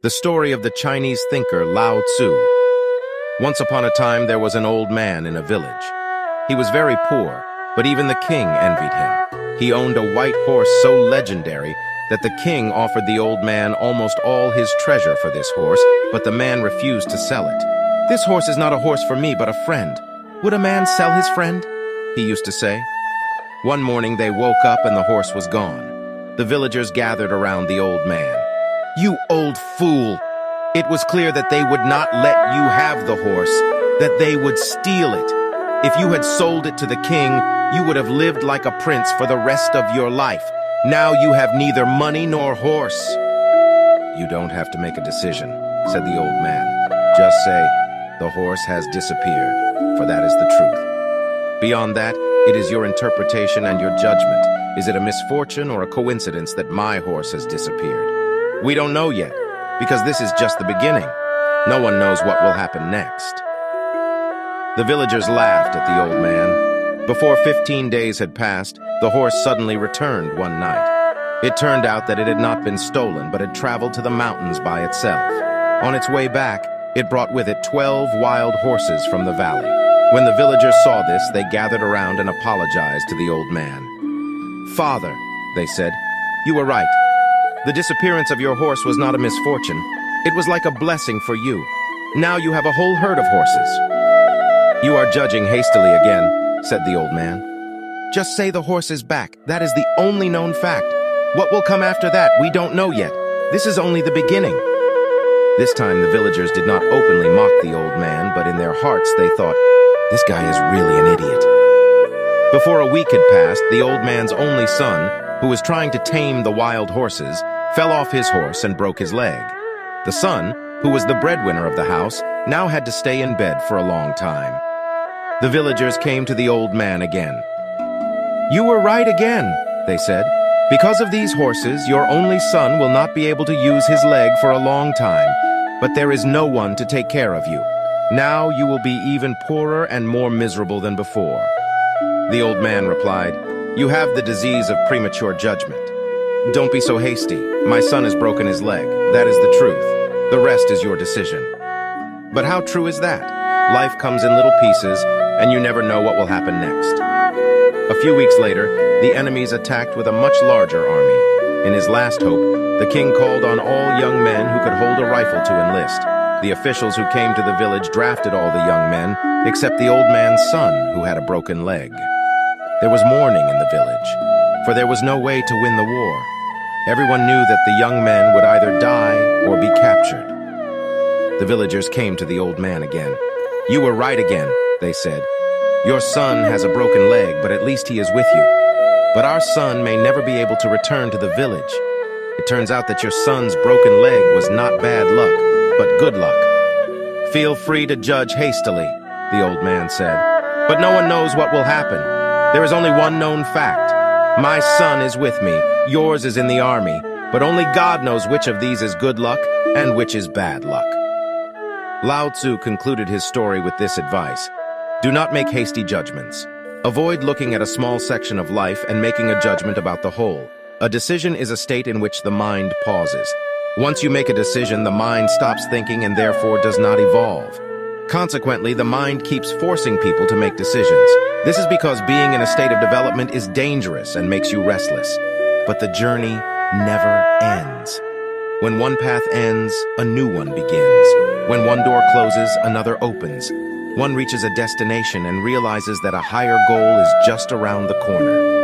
The story of the Chinese thinker Lao Tzu. Once upon a time, there was an old man in a village. He was very poor, but even the king envied him. He owned a white horse so legendary that the king offered the old man almost all his treasure for this horse, but the man refused to sell it. "This horse is not a horse for me, but a friend. Would a man sell his friend?" he used to say. One morning they woke up and the horse was gone. The villagers gathered around the old man. "You old fool! It was clear that they would not let you have the horse, that they would steal it. If you had sold it to the king, you would have lived like a prince for the rest of your life. Now you have neither money nor horse." "You don't have to make a decision," said the old man. "Just say, 'The horse has disappeared,' for that is the truth. Beyond that, it is your interpretation and your judgment. Is it a misfortune or a coincidence that my horse has disappeared? We don't know yet, because this is just the beginning. No one knows what will happen next." The villagers laughed at the old man. Before 15 days had passed, the horse suddenly returned one night. It turned out that it had not been stolen, but had traveled to the mountains by itself. On its way back, it brought with it 12 wild horses from the valley. When the villagers saw this, they gathered around and apologized to the old man. "Father," they said, "you were right. The disappearance of your horse was not a misfortune. It was like a blessing for you. Now you have a whole herd of horses." "You are judging hastily again," said the old man. "Just say the horse is back. That is the only known fact. What will come after that, we don't know yet. This is only the beginning." This time the villagers did not openly mock the old man, but in their hearts they thought, "This guy is really an idiot." Before a week had passed, the old man's only son, who was trying to tame the wild horses, fell off his horse and broke his leg. The son, who was the breadwinner of the house, now had to stay in bed for a long time. The villagers came to the old man again. "You were right again," they said. "Because of these horses, your only son will not be able to use his leg for a long time, but there is no one to take care of you. Now you will be even poorer and more miserable than before." The old man replied, "You have the disease of premature judgment. Don't be so hasty. My son has broken his leg. That is the truth. The rest is your decision." But how true is that? Life comes in little pieces, and you never know what will happen next. A few weeks later, the enemies attacked with a much larger army. In his last hope, the king called on all young men who could hold a rifle to enlist. The officials who came to the village drafted all the young men, except the old man's son, who had a broken leg. There was mourning in the village, for there was no way to win the war. Everyone knew that the young men would either die or be captured. The villagers came to the old man again. "You were right again," they said. "Your son has a broken leg, but at least he is with you. But our son may never be able to return to the village. It turns out that your son's broken leg was not bad luck, but good luck." "Feel free to judge hastily," the old man said. "But no one knows what will happen. There is only one known fact. My son is with me, yours is in the army, but only God knows which of these is good luck and which is bad luck." Lao Tzu concluded his story with this advice: do not make hasty judgments. Avoid looking at a small section of life and making a judgment about the whole. A decision is a state in which the mind pauses. Once you make a decision, the mind stops thinking and therefore does not evolve. Consequently, the mind keeps forcing people to make decisions. This is because being in a state of development is dangerous and makes you restless. But the journey never ends. When one path ends, a new one begins. When one door closes, another opens. One reaches a destination and realizes that a higher goal is just around the corner.